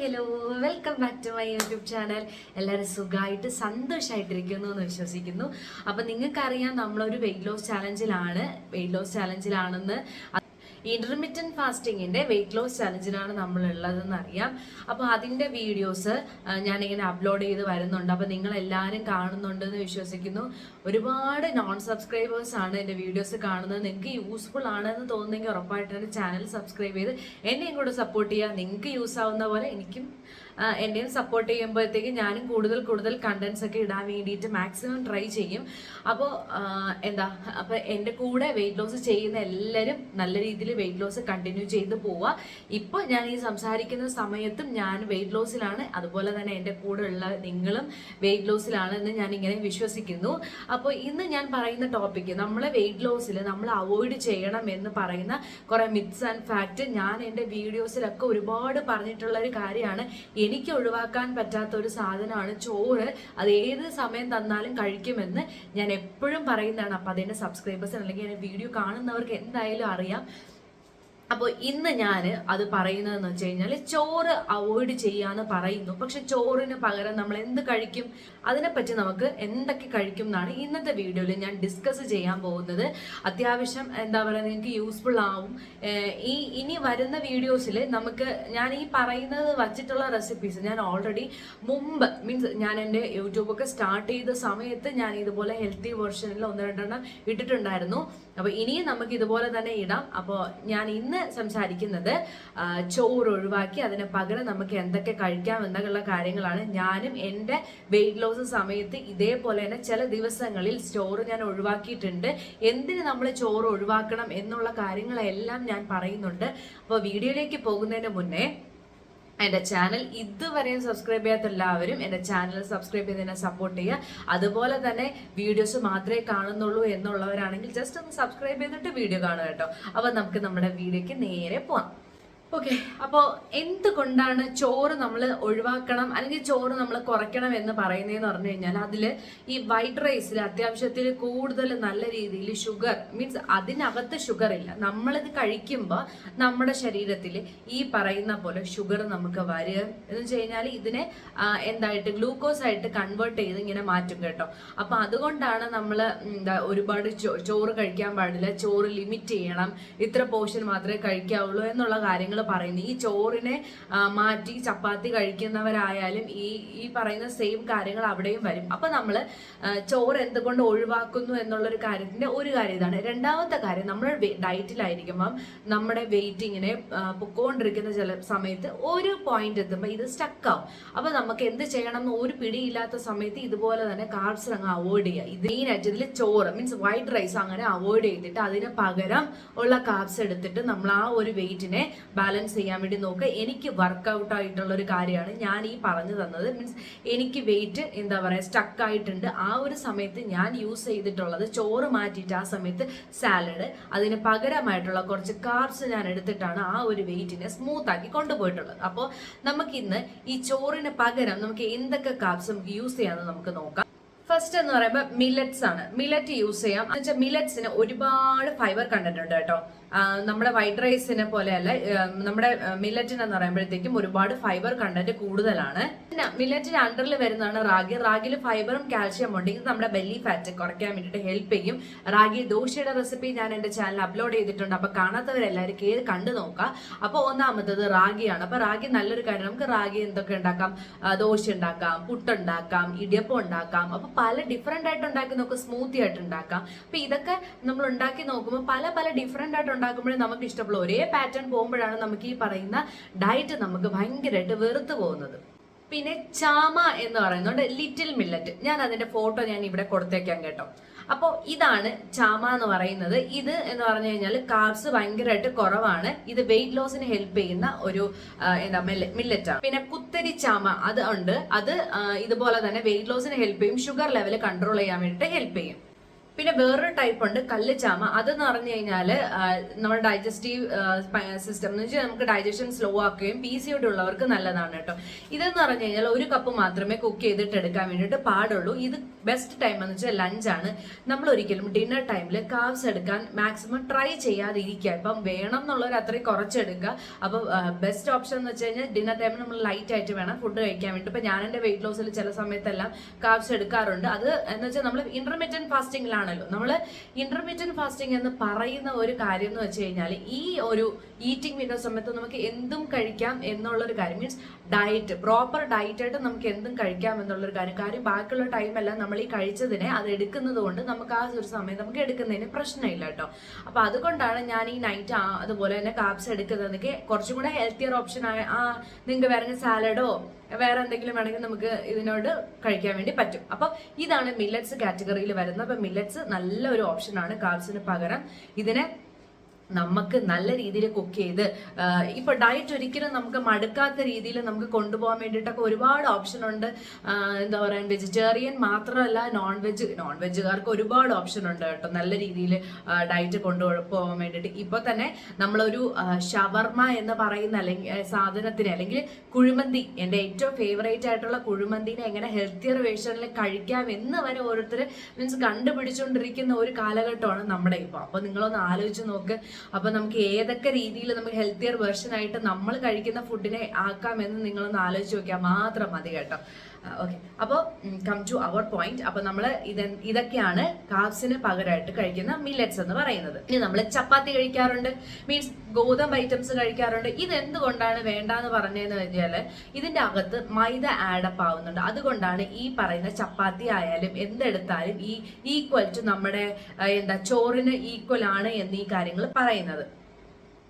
Hello welcome back to my YouTube channel. എല്ലാവരും സുഖമായിട്ട് സന്തോഷമായിട്ടിരിക്കുന്നു എന്ന് വിശ്വസിക്കുന്നു. അപ്പം നിങ്ങൾക്കറിയാം നമ്മളൊരു വെയിറ്റ് ലോസ് ചാലഞ്ചിലാണെന്ന്. ഇന്റർമിറ്റന്റ് ഫാസ്റ്റിങ്ങിന്റെ വെയിറ്റ് ലോസ് ചലഞ്ചിനാണ് നമ്മൾ ഉള്ളതെന്ന് അറിയാം. അപ്പോൾ അതിന്റെ വീഡിയോസ് ഞാനിങ്ങനെ അപ്ലോഡ് ചെയ്ത് വരുന്നുണ്ട്. അപ്പോൾ നിങ്ങൾ എല്ലാവരും കാണുന്നുണ്ടെന്ന് വിശ്വസിക്കുന്നു. ഒരുപാട് നോൺ സബ്സ്ക്രൈബേഴ്സ് ആണ് എൻ്റെ വീഡിയോസ് കാണുന്നത്. നിങ്ങൾക്ക് യൂസ്ഫുൾ ആണെന്ന് തോന്നുന്നെങ്കിൽ ഉറപ്പായിട്ട് എൻ്റെ ചാനൽ സബ്സ്ക്രൈബ് ചെയ്ത് എന്നെയും കൂടെ സപ്പോർട്ട് ചെയ്യുക. നിങ്ങൾക്ക് യൂസ് ആവുന്ന പോലെ എനിക്കും എന്നെയും സപ്പോർട്ട് ചെയ്യുമ്പോഴത്തേക്ക് ഞാനും കൂടുതൽ കണ്ടന്റ്സ് ഒക്കെ ഇടാൻ വേണ്ടിയിട്ട് മാക്സിമം ട്രൈ ചെയ്യും. അപ്പോൾ അപ്പോൾ എൻ്റെ കൂടെ വെയിറ്റ് ലോസ് ചെയ്യുന്ന എല്ലാവരും നല്ല രീതിയിൽ വെയിറ്റ് ലോസ് കണ്ടിന്യൂ ചെയ്ത് പോവുക. ഇപ്പോൾ ഞാൻ ഈ സംസാരിക്കുന്ന സമയത്തും ഞാൻ വെയിറ്റ് ലോസിലാണ്, അതുപോലെ തന്നെ എൻ്റെ കൂടെ ഉള്ള നിങ്ങളും വെയിറ്റ് ലോസിലാണ് എന്ന് ഞാൻ ഇങ്ങനെ വിശ്വസിക്കുന്നു. അപ്പോൾ ഇന്ന് ഞാൻ പറയുന്ന ടോപ്പിക്ക് നമ്മളെ വെയിറ്റ് ലോസിൽ നമ്മൾ അവോയ്ഡ് ചെയ്യണം എന്ന് പറയുന്ന കുറേ മിത്സ് ആൻഡ് ഫാക്റ്റ് ഞാൻ എൻ്റെ വീഡിയോസിലൊക്കെ ഒരുപാട് പറഞ്ഞിട്ടുള്ള ഒരു കാര്യമാണ്. എനിക്ക് ഒഴിവാക്കാൻ പറ്റാത്ത ഒരു സാധനമാണ് ചോറ്. അത് ഏത് സമയം തന്നാലും കഴിക്കുമെന്ന് ഞാൻ എപ്പോഴും പറയുന്നതാണ്. അപ്പം അതിൻ്റെ സബ്സ്ക്രൈബേഴ്സ് അല്ലെങ്കിൽ എൻ്റെ വീഡിയോ കാണുന്നവർക്ക് എന്തായാലും അറിയാം. അപ്പോൾ ഇന്ന് ഞാൻ അത് പറയുന്നതെന്ന് വെച്ച് കഴിഞ്ഞാൽ ചോറ് അവോയ്ഡ് ചെയ്യാന്ന് പറയുന്നു. പക്ഷെ ചോറിന് പകരം നമ്മൾ എന്ത് കഴിക്കും, അതിനെപ്പറ്റി നമുക്ക് എന്തൊക്കെ കഴിക്കും എന്നാണ് ഇന്നത്തെ വീഡിയോയിൽ ഞാൻ ഡിസ്കസ് ചെയ്യാൻ പോകുന്നത്. അത്യാവശ്യം എന്താ പറയുക, നിങ്ങൾക്ക് യൂസ്ഫുൾ ആവും. ഇനി വരുന്ന വീഡിയോസിൽ നമുക്ക് ഞാൻ ഈ പറയുന്നത് വച്ചിട്ടുള്ള റെസിപ്പീസ് ഞാൻ ഓൾറെഡി മുമ്പ് ഞാൻ എൻ്റെ യൂട്യൂബൊക്കെ സ്റ്റാർട്ട് ചെയ്ത സമയത്ത് ഞാൻ ഇതുപോലെ ഹെൽത്തി വെർഷനിൽ 1-2 ഇട്ടിട്ടുണ്ടായിരുന്നു. അപ്പോൾ ഇനിയും നമുക്ക് ഇതുപോലെ തന്നെ ഇടാം. അപ്പോൾ ഞാൻ ഇന്ന് സംസാരിക്കുന്നത് ചോറ് ഒഴിവാക്കി അതിന് പകരം നമുക്ക് എന്തൊക്കെ കഴിക്കാം എന്നുള്ള കാര്യങ്ങളാണ്. ഞാനും എൻ്റെ വെയിറ്റ് ലോസ് സമയത്ത് ഇതേപോലെ തന്നെ ചില ദിവസങ്ങളിൽ ചോറ് ഞാൻ ഒഴിവാക്കിയിട്ടുണ്ട്. എന്തിന് നമ്മൾ ചോറ് ഒഴിവാക്കണം എന്നുള്ള കാര്യങ്ങളെല്ലാം ഞാൻ പറയുന്നുണ്ട്. അപ്പോൾ വീഡിയോയിലേക്ക് പോകുന്നതിന് മുന്നേ എൻ്റെ ചാനൽ ഇതുവരെയും സബ്സ്ക്രൈബ് ചെയ്യാത്ത എല്ലാവരും എൻ്റെ ചാനൽ സബ്സ്ക്രൈബ് ചെയ്ത് എന്നെ സപ്പോർട്ട് ചെയ്യുക. അതുപോലെ തന്നെ വീഡിയോസ് മാത്രമേ കാണുന്നുള്ളൂ എന്നുള്ളവരാണെങ്കിൽ ജസ്റ്റ് ഒന്ന് സബ്സ്ക്രൈബ് ചെയ്തിട്ട് വീഡിയോ കാണുക കേട്ടോ. അപ്പോൾ നമുക്ക് നമ്മുടെ വീഡിയോയ്ക്ക് നേരെ പോവാം. ഓക്കെ, അപ്പോൾ എന്തുകൊണ്ടാണ് ചോറ് നമ്മൾ ഒഴിവാക്കണം അല്ലെങ്കിൽ ചോറ് നമ്മൾ കുറയ്ക്കണം എന്ന് പറയുന്നതെന്ന് പറഞ്ഞു കഴിഞ്ഞാൽ അതിൽ ഈ വൈറ്റ് റൈസിൽ അത്യാവശ്യത്തിൽ കൂടുതൽ നല്ല രീതിയിൽ ഷുഗർ മീൻസ് അതിനകത്ത് ഷുഗർ ഇല്ല. നമ്മളിത് കഴിക്കുമ്പോൾ നമ്മുടെ ശരീരത്തിൽ ഈ പറയുന്ന പോലെ ഷുഗർ നമുക്ക് വരിക എന്ന് വെച്ച് കഴിഞ്ഞാൽ ഇതിനെ എന്തായിട്ട് ഗ്ലൂക്കോസ് ആയിട്ട് കൺവേർട്ട് ചെയ്ത് ഇങ്ങനെ മാറ്റും കേട്ടോ. അപ്പോൾ അതുകൊണ്ടാണ് നമ്മൾ ഒരുപാട് ചോറ് കഴിക്കാൻ പാടില്ല, ചോറ് ലിമിറ്റ് ചെയ്യണം, ഇത്ര പോർഷൻ മാത്രമേ കഴിക്കാവുള്ളൂ എന്നുള്ള കാര്യങ്ങൾ പറയുന്നു. ഈ ചോറിനെ മാറ്റി ചപ്പാത്തി കഴിക്കുന്നവരായാലും ഈ പറയുന്ന സെയിം കാര്യങ്ങൾ അവിടെയും വരും. അപ്പൊ നമ്മൾ ചോറ് എന്തുകൊണ്ട് ഒഴിവാക്കുന്നു എന്നുള്ളൊരു കാര്യത്തിന്റെ ഒരു കാര്യം ഇതാണ്. രണ്ടാമത്തെ കാര്യം, നമ്മൾ ഡയറ്റിലായിരിക്കുമ്പം നമ്മുടെ വെയിറ്റ് ഇങ്ങനെ പൊക്കോണ്ടിരിക്കുന്ന ചില സമയത്ത് ഒരു പോയിന്റ് എത്തുമ്പോൾ ഇത് സ്റ്റക്കാവും. അപ്പൊ നമുക്ക് എന്ത് ചെയ്യണം എന്ന് ഒരു പിടിയില്ലാത്ത സമയത്ത് ഇതുപോലെ തന്നെ കാർബ്സ് അങ്ങ് അവോയ്ഡ് ചെയ്യുക. ഇത് മെയിനായിട്ട് ഇതിൽ ചോറ് മീൻസ് വൈറ്റ് റൈസ് അങ്ങനെ അവോയ്ഡ് ചെയ്തിട്ട് അതിന് പകരം ഉള്ള കാർബ്സ് എടുത്തിട്ട് നമ്മൾ ആ ഒരു വെയിറ്റിനെ ബാലൻസ് ചെയ്യാൻ വേണ്ടി നോക്കുക. എനിക്ക് വർക്കൗട്ട് ആയിട്ടുള്ള ഒരു കാര്യമാണ് ഞാൻ ഈ പറഞ്ഞു തന്നത്. മീൻസ് എനിക്ക് വെയിറ്റ് എന്താ പറയുക സ്റ്റക്ക് ആയിട്ടുണ്ട്. ആ ഒരു സമയത്ത് ഞാൻ യൂസ് ചെയ്തിട്ടുള്ളത് ചോറ് മാറ്റിയിട്ട് ആ സമയത്ത് സാലഡ്, അതിന് പകരമായിട്ടുള്ള കുറച്ച് കാർബ്സ് ഞാൻ എടുത്തിട്ടാണ് ആ ഒരു വെയിറ്റിനെ സ്മൂത്ത് ആക്കി കൊണ്ടുപോയിട്ടുള്ളത്. അപ്പോൾ നമുക്കിന്ന് ഈ ചോറിന് പകരം നമുക്ക് എന്തൊക്കെ കാർബ്സ് നമുക്ക് യൂസ് ചെയ്യാമെന്ന് നമുക്ക് നോക്കാം. ഫസ്റ്റ് എന്ന് പറയുമ്പോൾ മില്ലറ്റ്സ് ആണ്. മില്ലറ്റ് യൂസ് ചെയ്യാം. എന്ന് വെച്ചാൽ മില്ലറ്റ്സിന് ഒരുപാട് ഫൈബർ കണ്ടന്റ് ഉണ്ട് കേട്ടോ. നമ്മുടെ വൈറ്റ് റൈസിനെ പോലെയല്ല, നമ്മുടെ മില്ലറ്റിന് എന്ന് പറയുമ്പോഴത്തേക്കും ഒരുപാട് ഫൈബർ കണ്ടന്റ് കൂടുതലാണ്. പിന്നെ മില്ലറ്റിന് അണ്ടറിൽ വരുന്നതാണ് റാഗി. റാഗിയിൽ ഫൈബറും കാൽഷ്യം ഉണ്ട്. ഇത് നമ്മുടെ ബെല്ലി ഫാറ്റ് കുറയ്ക്കാൻ വേണ്ടിയിട്ട് ഹെൽപ്പ് ചെയ്യും. റാഗി ദോശയുടെ റെസിപ്പി ഞാൻ എൻ്റെ ചാനൽ അപ്ലോഡ് ചെയ്തിട്ടുണ്ട്. അപ്പൊ കാണാത്തവരെല്ലാവരും കയറി കണ്ടു നോക്കാം. അപ്പോൾ ഒന്നാമത്തത് റാഗിയാണ്. അപ്പൊ റാഗി നല്ലൊരു കാര്യം. നമുക്ക് റാഗി എന്തൊക്കെ ഉണ്ടാക്കാം, ദോശ ഉണ്ടാക്കാം, പുട്ടുണ്ടാക്കാം, ഇടിയപ്പം ഉണ്ടാക്കാം. അപ്പൊ പല ഡിഫറെന്റ് ആയിട്ട് ഉണ്ടാക്കി നോക്കാം, സ്മൂത്തി ആയിട്ട് ഉണ്ടാക്കാം. അപ്പൊ ഇതൊക്കെ നമ്മൾ ഉണ്ടാക്കി നോക്കുമ്പോൾ പല ഡിഫറെന്റ് ആയിട്ട് ഉണ്ടാക്കുമ്പോഴേ നമുക്ക് ഇഷ്ടപ്പെടും. ഒരേ പാറ്റേൺ പോകുമ്പോഴാണ് നമുക്ക് ഈ പറയുന്ന ഡയറ്റ് നമുക്ക് ഭയങ്കരമായിട്ട് വെറുത്ത് പോകുന്നത്. പിന്നെ ചാമ എന്ന് പറയുന്നുണ്ട്, ലിറ്റിൽ മില്ലറ്റ്. ഞാൻ അതിന്റെ ഫോട്ടോ ഞാൻ ഇവിടെ കൊടുത്തേക്കാം കേട്ടോ. അപ്പോൾ ഇതാണ് ചാമ എന്ന് പറയുന്നത്. ഇത് എന്ന് പറഞ്ഞു കഴിഞ്ഞാൽ കാർബ്സ് ഭയങ്കരമായിട്ട് കുറവാണ്. ഇത് വെയിറ്റ് ലോസിന് ഹെൽപ്പ് ചെയ്യുന്ന ഒരു മില്ലറ്റ് ആണ്. പിന്നെ കുത്തരി ചാമ അത് ഉണ്ട്. അത് ഇതുപോലെ തന്നെ വെയിറ്റ് ലോസിന് ഹെൽപ്പ് ചെയ്യും, ഷുഗർ ലെവൽ കൺട്രോൾ ചെയ്യാൻ വേണ്ടിയിട്ട് ഹെൽപ്പ് ചെയ്യും. പിന്നെ വേറൊരു ടൈപ്പ് ഉണ്ട് കല്ലുചാമ. അതെന്ന് പറഞ്ഞു കഴിഞ്ഞാൽ നമ്മുടെ ഡൈജസ്റ്റീവ് സിസ്റ്റം എന്ന് വെച്ചാൽ നമുക്ക് ഡൈജഷൻ സ്ലോ ആക്കുകയും PCOD ഉള്ളവർക്ക് നല്ലതാണ് കേട്ടോ. ഇതെന്ന് പറഞ്ഞു കഴിഞ്ഞാൽ 1 കപ്പ് മാത്രമേ കുക്ക് ചെയ്തിട്ട് എടുക്കാൻ വേണ്ടിയിട്ട് പാടുള്ളൂ. ഇത് ബെസ്റ്റ് ടൈം എന്ന് വെച്ചാൽ ലഞ്ചാണ്. നമ്മൾ ഒരിക്കലും ഡിന്നർ ടൈമിൽ കാർബ്സ് എടുക്കാൻ മാക്സിമം ട്രൈ ചെയ്യാതിരിക്കുക. ഇപ്പം വേണം എന്നുള്ളവർ അത്രയും കുറച്ചെടുക്കുക. അപ്പോൾ ബെസ്റ്റ് ഓപ്ഷൻ എന്ന് വെച്ച് കഴിഞ്ഞാൽ ഡിന്നർ ടൈമിൽ നമ്മൾ ലൈറ്റ് ആയിട്ട് വേണം ഫുഡ് കഴിക്കാൻ വേണ്ടി. ഇപ്പം ഞാൻ എൻ്റെ വെയിറ്റ് ലോസിൽ ചില സമയത്തെല്ലാം കാർബ്സ് എടുക്കാറുണ്ട്. അത് എന്ന് വെച്ചാൽ നമ്മൾ ഇന്റർമീഡിയറ്റ് ഫാസ്റ്റിംഗിലാണ്. നമ്മൾ ഇന്റർമീഡിയറ്റ് ഫാസ്റ്റിംഗ് എന്ന് പറയുന്ന ഒരു കാര്യം എന്ന് വെച്ച് കഴിഞ്ഞാൽ ഈ ഒരു ഈറ്റിംഗ് വിൻഡോ സമയത്ത് നമുക്ക് എന്തും കഴിക്കാം എന്നുള്ളൊരു കാര്യം, മീൻസ് ഡയറ്റ്, പ്രോപ്പർ ഡയറ്റ് ആയിട്ട് നമുക്ക് എന്തും കഴിക്കാം എന്നുള്ളൊരു കാര്യം ബാക്കിയുള്ള ടൈമെല്ലാം നമ്മൾ ഈ കഴിച്ചതിനെ അത് എടുക്കുന്നത് കൊണ്ട് നമുക്ക് ആ ഒരു സമയം നമുക്ക് എടുക്കുന്നതിന് പ്രശ്നമില്ല കേട്ടോ. അപ്പൊ അതുകൊണ്ടാണ് ഞാൻ ഈ നൈറ്റ് അതുപോലെ തന്നെ കാർബ്സ് എടുക്കുന്നതൊക്കെ കുറച്ചും കൂടെ ഹെൽത്തിയർ ഓപ്ഷൻ ആയ നിങ്ങൾക്ക് വേറെ സാലഡോ വേറെ എന്തെങ്കിലും വേണമെങ്കിൽ നമുക്ക് ഇതിനോട് കഴിക്കാൻ വേണ്ടി പറ്റും. അപ്പൊ ഇതാണ് മില്ലറ്റ്സ് കാറ്റഗറിയിൽ വരുന്നത്. അപ്പൊ മില്ലറ്റ്സ് നല്ല ഒരു ഓപ്ഷനാണ് കാർബ്സിന് പകരം. ഇതിനെ നമുക്ക് നല്ല രീതിയിൽ കുക്ക് ചെയ്ത് ഇപ്പൊ ഡയറ്റ് ഒരിക്കലും നമുക്ക് മടുക്കാത്ത രീതിയിൽ നമുക്ക് കൊണ്ടുപോകാൻ വേണ്ടിയിട്ടൊക്കെ ഒരുപാട് ഓപ്ഷൻ ഉണ്ട്. എന്താ പറയുക, വെജിറ്റേറിയൻ മാത്രമല്ല നോൺ വെജുകാർക്ക് ഒരുപാട് ഓപ്ഷൻ ഉണ്ട് കേട്ടോ നല്ല രീതിയിൽ ഡയറ്റ് കൊണ്ടുപോകാൻ വേണ്ടിയിട്ട്. ഇപ്പൊ തന്നെ നമ്മളൊരു ഷവർമ എന്ന് പറയുന്ന സാധനത്തിന് അല്ലെങ്കിൽ കുഴിമന്തി, എൻ്റെ ഏറ്റവും ഫേവറേറ്റ് ആയിട്ടുള്ള കുഴിമന്തിനെ എങ്ങനെ ഹെൽത്തിയർ വേർഷനിൽ കഴിക്കാം എന്ന് വരെ ഓരോരുത്തർ മീൻസ് കണ്ടുപിടിച്ചുകൊണ്ടിരിക്കുന്ന ഒരു കാലഘട്ടമാണ് നമ്മുടെ ഇപ്പോൾ. അപ്പൊ നിങ്ങളൊന്ന് ആലോചിച്ച് നോക്ക്. അപ്പൊ നമുക്ക് ഏതൊക്കെ രീതിയിൽ നമുക്ക് ഹെൽത്തിയർ വേർഷൻ ആയിട്ട് നമ്മൾ കഴിക്കുന്ന ഫുഡിനെ ആക്കാമെന്ന് നിങ്ങളൊന്ന് ആലോചിച്ച് നോക്കിയാൽ മാത്രം മതി കേട്ടോ. ഓക്കെ, അപ്പോൾ കം ടു അവർ പോയിന്റ്. അപ്പൊ നമ്മൾ ഇതൊക്കെയാണ് കാർബ്സിന് പകരമായിട്ട് കഴിക്കുന്ന മില്ലറ്റ്സ് എന്ന് പറയുന്നത്. ഇനി നമ്മൾ ചപ്പാത്തി കഴിക്കാറുണ്ട്, മീൻസ് ഗോതമ്പ് ഐറ്റംസ് കഴിക്കാറുണ്ട്. ഇത് എന്തുകൊണ്ടാണ് വേണ്ടാന്ന് പറഞ്ഞതെന്ന് വെച്ചാല് ഇതിന്റെ അകത്ത് മൈദ ആഡപ്പ് ആവുന്നുണ്ട്. അതുകൊണ്ടാണ് ഈ പറയുന്ന ചപ്പാത്തി ആയാലും എന്തെടുത്താലും ഈ ഈക്വൽ ടു നമ്മുടെ ചോറിന് ഈക്വൽ ആണ് എന്നീ കാര്യങ്ങൾ പറയുന്നത്.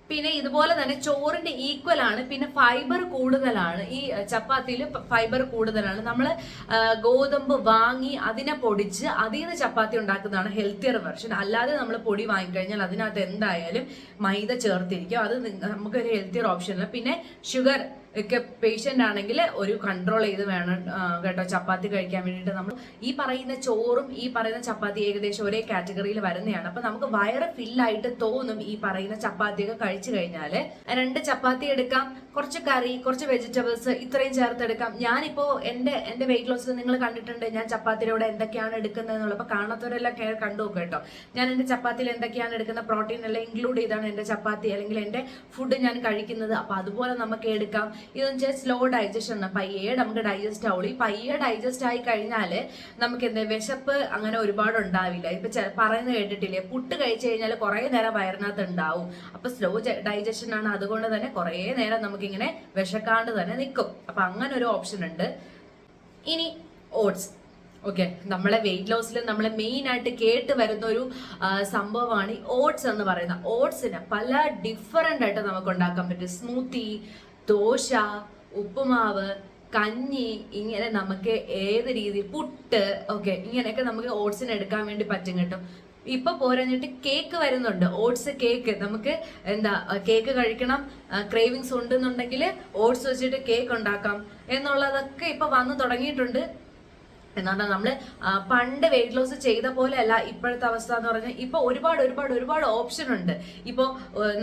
പിന്നെ ഇതുപോലെ തന്നെ ചോറിന്റെ ഈക്വൽ ആണ്, പിന്നെ ഫൈബർ കൂടുതലാണ്. ഈ ചപ്പാത്തിയിൽ ഫൈബർ കൂടുതലാണ്. നമ്മൾ ഗോതമ്പ് വാങ്ങി അതിനെ പൊടിച്ച് അതിൽ നിന്ന് ചപ്പാത്തി ഉണ്ടാക്കുന്നതാണ് ഹെൽത്തിയർ വെർഷൻ. അല്ലാതെ നമ്മൾ പൊടി വാങ്ങിക്കഴിഞ്ഞാൽ അതിനകത്ത് എന്തായാലും മൈദ ചേർത്തിരിക്കും. അത് നമുക്കൊരു ഹെൽത്തിയർ ഓപ്ഷനല്ല. പിന്നെ ഷുഗർ ഒക്കെ പേഷ്യൻ്റ് ആണെങ്കിൽ ഒരു കൺട്രോൾ ചെയ്ത് വേണം കേട്ടോ ചപ്പാത്തി കഴിക്കാൻ വേണ്ടിയിട്ട്. നമ്മൾ ഈ പറയുന്ന ചോറും ഈ പറയുന്ന ചപ്പാത്തി ഏകദേശം ഒരേ കാറ്റഗറിയിൽ വരുന്നതാണ്. അപ്പൊ നമുക്ക് വയറ് ഫില്ലായിട്ട് തോന്നും ഈ പറയുന്ന ചപ്പാത്തിയൊക്കെ കഴിച്ചു കഴിഞ്ഞാൽ. 2 ചപ്പാത്തി എടുക്കാം, കുറച്ച് കറി, കുറച്ച് വെജിറ്റബിൾസ് ഇത്രയും ചേർത്തെടുക്കാം. ഞാനിപ്പോ എന്റെ വെയിറ്റ് ലോസിൽ നിങ്ങൾ കണ്ടിട്ടുണ്ട് ഞാൻ ചപ്പാത്തിയുടെ എന്തൊക്കെയാണ് എടുക്കുന്നത് എന്നുള്ളത്. അപ്പൊ കാണാത്തവരെല്ലാം കണ്ടു നോക്കുക കേട്ടോ. ഞാൻ എന്റെ ചപ്പാത്തിയിൽ എന്തൊക്കെയാണ് എടുക്കുന്ന പ്രോട്ടീൻ എല്ലാം ഇൻക്ലൂഡ് ചെയ്താണ് എന്റെ ചപ്പാത്തി അല്ലെങ്കിൽ എന്റെ ഫുഡ് ഞാൻ കഴിക്കുന്നത്. അപ്പൊ അതുപോലെ നമുക്ക് എടുക്കാം. ഇതെന്ന് വെച്ചാൽ സ്ലോ ഡൈജഷൻ ആണ്. പയ്യെ നമുക്ക് ഡൈജസ്റ്റ് ആവുള്ളൂ. ഈ പയ്യെ ഡൈജസ്റ്റ് ആയി കഴിഞ്ഞാൽ നമുക്ക് എന്താ വിശപ്പ് അങ്ങനെ ഒരുപാട് ഉണ്ടാവില്ല. ഇപ്പൊ പറയുന്നത് കേട്ടിട്ടില്ലേ, പുട്ട് കഴിച്ചു കഴിഞ്ഞാൽ കുറെ നേരം വയറിനകത്ത് ഉണ്ടാവും. അപ്പൊ സ്ലോ ഡൈജഷൻ ആണ്. അതുകൊണ്ട് തന്നെ കുറെ നേരം നമുക്കിങ്ങനെ വിശക്കാണ്ട് തന്നെ നിൽക്കും. അപ്പൊ അങ്ങനെ ഒരു ഓപ്ഷൻ ഉണ്ട്. ഇനി ഓട്സ്. ഓക്കെ, നമ്മളെ വെയിറ്റ് ലോസിൽ നമ്മൾ മെയിൻ ആയിട്ട് കേട്ട് വരുന്ന ഒരു സംഭവമാണ് ഈ ഓട്സ് എന്ന് പറയുന്നത്. ഓട്സിന് പല ഡിഫറെന്റ് ആയിട്ട് നമുക്ക് ഉണ്ടാക്കാൻ പറ്റും. സ്മൂത്തി, ദോശ, ഉപ്പുമാവ്, കഞ്ഞി, ഇങ്ങനെ നമുക്ക് ഏത് രീതി, പുട്ട്, ഓക്കെ, ഇങ്ങനെയൊക്കെ നമുക്ക് ഓട്സിന് എടുക്കാൻ വേണ്ടി പറ്റും കേട്ടോ. ഇപ്പൊ പോരാഞ്ഞിട്ട് കേക്ക് വരുന്നുണ്ട്, ഓട്സ് കേക്ക്. നമുക്ക് കേക്ക് കഴിക്കണം ക്രേവിങ്സ് ഉണ്ടെന്നുണ്ടെങ്കിൽ ഓട്സ് വെച്ചിട്ട് കേക്ക് ഉണ്ടാക്കാം എന്നുള്ളതൊക്കെ ഇപ്പൊ വന്നു തുടങ്ങിയിട്ടുണ്ട്. എന്നാണ് നമ്മൾ പണ്ട് വെയിറ്റ് ലോസ് ചെയ്ത പോലെ അല്ല ഇപ്പോഴത്തെ അവസ്ഥ എന്ന് പറഞ്ഞാൽ. ഇപ്പൊ ഒരുപാട് ഓപ്ഷൻ ഉണ്ട്. ഇപ്പോ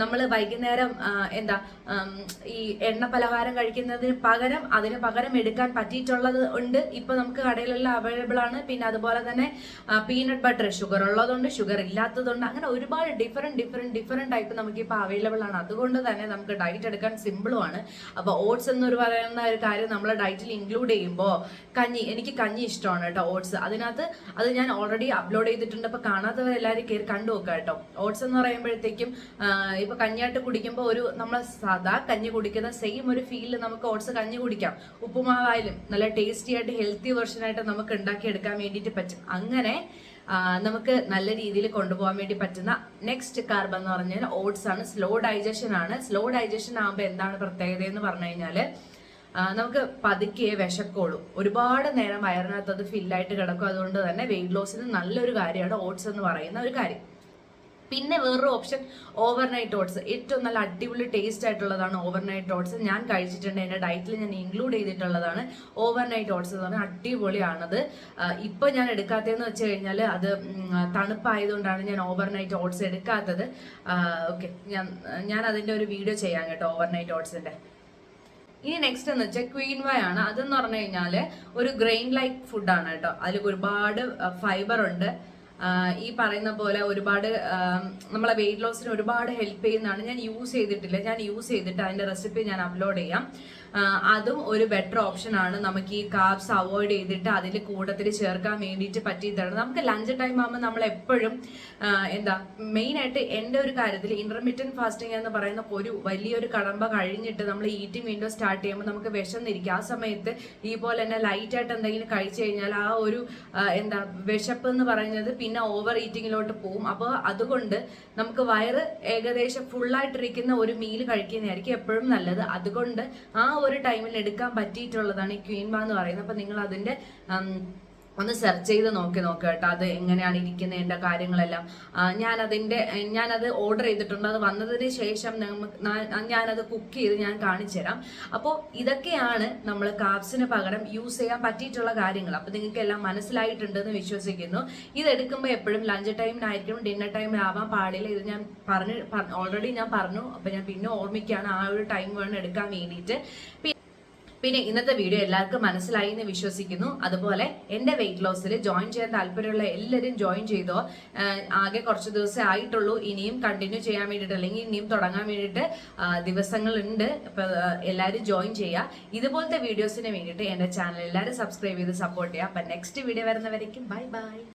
നമ്മൾ വൈകുന്നേരം ഈ എണ്ണ പലഹാരം കഴിക്കുന്നതിന് പകരം എടുക്കാൻ പറ്റിയിട്ടുള്ളത് ഉണ്ട്. ഇപ്പൊ നമുക്ക് കടയിലെല്ലാം അവൈലബിൾ ആണ്. പിന്നെ അതുപോലെ തന്നെ പീനട്ട് ബട്ടർ, ഷുഗർ ഉള്ളതുണ്ട്, ഷുഗർ ഇല്ലാത്തതുണ്ട്. അങ്ങനെ ഒരുപാട് ഡിഫറെന്റ് ടൈപ്പ് നമുക്ക് ഇപ്പൊ അവൈലബിൾ ആണ്. അതുകൊണ്ട് തന്നെ നമുക്ക് ഡയറ്റ് എടുക്കാൻ സിമ്പിളും ആണ്. അപ്പൊ ഓട്സ് എന്ന് പറയുന്ന ഒരു കാര്യം നമ്മൾ ഡയറ്റിൽ ഇൻക്ലൂഡ് ചെയ്യുമ്പോൾ എനിക്ക് കഞ്ഞി ഇഷ്ടമാണ് കേട്ടോ. ഓട്സ് അത് ഞാൻ ഓൾറെഡി അപ്ലോഡ് ചെയ്തിട്ടുണ്ട്. അപ്പൊ കാണാത്തവരെല്ലാവരും കയറി കണ്ടു നോക്കുക കേട്ടോ. ഓട്സ് എന്ന് പറയുമ്പോഴത്തേക്കും ഇപ്പൊ കഞ്ഞിയായിട്ട് കുടിക്കുമ്പോൾ ഒരു നമ്മൾ സാധാ കഞ്ഞി കുടിക്കുന്ന സെയിം ഒരു ഫീലിൽ നമുക്ക് ഓട്സ് കഞ്ഞി കുടിക്കാം. ഉപ്പുമാവായാലും നല്ല ടേസ്റ്റി ആയിട്ട് ഹെൽത്തി വെർഷൻ ആയിട്ട് നമുക്ക് ഉണ്ടാക്കിയെടുക്കാൻ വേണ്ടിയിട്ട് പറ്റും. അങ്ങനെ നമുക്ക് നല്ല രീതിയിൽ കൊണ്ടുപോകാൻ വേണ്ടി പറ്റുന്ന നെക്സ്റ്റ് കാർബ് എന്ന് പറഞ്ഞാൽ ഓട്സ് ആണ്. സ്ലോ ഡൈജഷൻ ആണ്. സ്ലോ ഡൈജഷൻ ആകുമ്പോൾ എന്താണ് പ്രത്യേകത എന്ന് പറഞ്ഞു കഴിഞ്ഞാൽ നമുക്ക് പതുക്കെ വിശക്കുള്ളൂ. ഒരുപാട് നേരം വയറിനകത്ത് അത് ഫില്ലായിട്ട് കിടക്കും. അതുകൊണ്ട് തന്നെ വെയിറ്റ് ലോസിന് നല്ലൊരു കാര്യമാണ് ഓട്സ് എന്ന് പറയുന്ന ഒരു കാര്യം. പിന്നെ വേറൊരു ഓപ്ഷൻ ഓവർനൈറ്റ് ഓട്സ്. ഏറ്റവും നല്ല അടിപൊളി ടേസ്റ്റ് ആയിട്ടുള്ളതാണ് ഓവർനൈറ്റ് ഓട്സ്. ഞാൻ കഴിച്ചിട്ടുണ്ട്, എൻ്റെ ഡയറ്റിൽ ഞാൻ ഇൻക്ലൂഡ് ചെയ്തിട്ടുള്ളതാണ് ഓവർനൈറ്റ് ഓട്സ് എന്ന് പറഞ്ഞാൽ അടിപൊളിയാണത്. ഇപ്പോൾ ഞാൻ എടുക്കാത്തതെന്ന് വെച്ച് കഴിഞ്ഞാൽ അത് തണുപ്പായതുകൊണ്ടാണ് ഞാൻ ഓവർനൈറ്റ് ഓട്സ് എടുക്കാത്തത്. ഓക്കെ, ഞാൻ അതിൻ്റെ ഒരു വീഡിയോ ചെയ്യാം കേട്ടോ ഓവർനൈറ്റ് ഓട്സിൻ്റെ. ഇനി നെക്സ്റ്റ് എന്ന് വെച്ചാൽ ക്വീൻവ ആണ്. അതെന്ന് പറഞ്ഞു കഴിഞ്ഞാൽ ഒരു ഗ്രെയിൻ ലൈക്ക് ഫുഡാണ് കേട്ടോ. അതിൽ ഒരുപാട് ഫൈബർ ഉണ്ട്. ഈ പറയുന്ന പോലെ ഒരുപാട് നമ്മളെ വെയിറ്റ് ലോസിന് ഒരുപാട് ഹെൽപ്പ് ചെയ്യുന്നതാണ്. ഞാൻ യൂസ് ചെയ്തിട്ട് അതിന്റെ റെസിപ്പി ഞാൻ അപ്ലോഡ് ചെയ്യാം. അതും ഒരു ബെറ്റർ ഓപ്ഷൻ ആണ്. നമുക്ക് ഈ കാർബ്സ് അവോയ്ഡ് ചെയ്തിട്ട് അതിൽ കൂട്ടത്തിൽ ചേർക്കാൻ വേണ്ടിയിട്ട് പറ്റിയിട്ടാണ്. നമുക്ക് ലഞ്ച് ടൈം ആകുമ്പോൾ നമ്മൾ എപ്പോഴും മെയിൻ ആയിട്ട് എൻ്റെ ഒരു കാര്യത്തിൽ ഇന്റർമീഡിയറ്റ് ഫാസ്റ്റിംഗ് എന്ന് പറയുന്ന ഒരു വലിയൊരു കടമ്പ കഴിഞ്ഞിട്ട് നമ്മൾ ഈറ്റിംഗ് വിൻഡോ സ്റ്റാർട്ട് ചെയ്യുമ്പോൾ നമുക്ക് വിശന്നിരിക്കും. ആ സമയത്ത് ഈ പോലെ തന്നെ ലൈറ്റ് ആയിട്ട് എന്തെങ്കിലും കഴിച്ചു കഴിഞ്ഞാൽ ആ ഒരു വിശപ്പ് എന്ന് പറയുന്നത് പിന്നെ ഓവർ ഈറ്റിങ്ങിലോട്ട് പോകും. അപ്പോൾ അതുകൊണ്ട് നമുക്ക് വയറ് ഏകദേശം ഫുള്ളായിട്ടിരിക്കുന്ന ഒരു മീൽ കഴിക്കുന്നതായിരിക്കും എപ്പോഴും നല്ലത്. അതുകൊണ്ട് ആ ഒരു ടൈമിൽ എടുക്കാൻ പറ്റിയിട്ടുള്ളതാണ് ഈ ക്വീൻവ എന്ന് പറയുന്നത്. അപ്പൊ നിങ്ങൾ അതിന്റെ ഒന്ന് സെർച്ച് ചെയ്ത് നോക്കുക കേട്ടോ, അത് എങ്ങനെയാണ് ഇരിക്കുന്നതിൻ്റെ കാര്യങ്ങളെല്ലാം. ഞാനത് ഓർഡർ ചെയ്തിട്ടുണ്ട്. അത് വന്നതിന് ശേഷം ഞാനത് കുക്ക് ചെയ്ത് ഞാൻ കാണിച്ചു തരാം. അപ്പോൾ ഇതൊക്കെയാണ് നമ്മൾ കാർബ്സിന് പകരം യൂസ് ചെയ്യാൻ പറ്റിയിട്ടുള്ള കാര്യങ്ങൾ. അപ്പോൾ നിങ്ങൾക്ക് എല്ലാം മനസ്സിലായിട്ടുണ്ടെന്ന് വിശ്വസിക്കുന്നു. ഇതെടുക്കുമ്പോൾ എപ്പോഴും ലഞ്ച് ടൈമിനായിരിക്കും, ഡിന്നർ ടൈമിലാവാൻ പാടില്ല. ഇത് ഞാൻ ഓൾറെഡി ഞാൻ പറഞ്ഞു. അപ്പോൾ ഞാൻ പിന്നെ ഓർമ്മിക്കുകയാണ്, ആ ഒരു ടൈം വേണം എടുക്കാൻ വേണ്ടിയിട്ട്. പിന്നെ ഇന്നത്തെ വീഡിയോ എല്ലാവർക്കും മനസ്സിലായി എന്ന് വിശ്വസിക്കുന്നു. അതുപോലെ എൻ്റെ വെയിറ്റ് ലോസിൽ ജോയിൻ ചെയ്യാൻ താല്പര്യമുള്ള എല്ലാവരും ജോയിൻ ചെയ്തോ. ആകെ കുറച്ച് ദിവസമേ ആയിട്ടുള്ളൂ. ഇനിയും കണ്ടിന്യൂ ചെയ്യാൻ വേണ്ടിയിട്ട് അല്ലെങ്കിൽ ഇനിയും തുടങ്ങാൻ വേണ്ടിയിട്ട് ദിവസങ്ങളുണ്ട്. അപ്പോൾ എല്ലാവരും ജോയിൻ ചെയ്യുക. ഇതുപോലത്തെ വീഡിയോസിന് വേണ്ടിയിട്ട് എൻ്റെ ചാനൽ എല്ലാവരും സബ്സ്ക്രൈബ് ചെയ്ത് സപ്പോർട്ട് ചെയ്യുക. അപ്പം നെക്സ്റ്റ് വീഡിയോ വരുന്നവരേക്കും ബൈ ബൈ.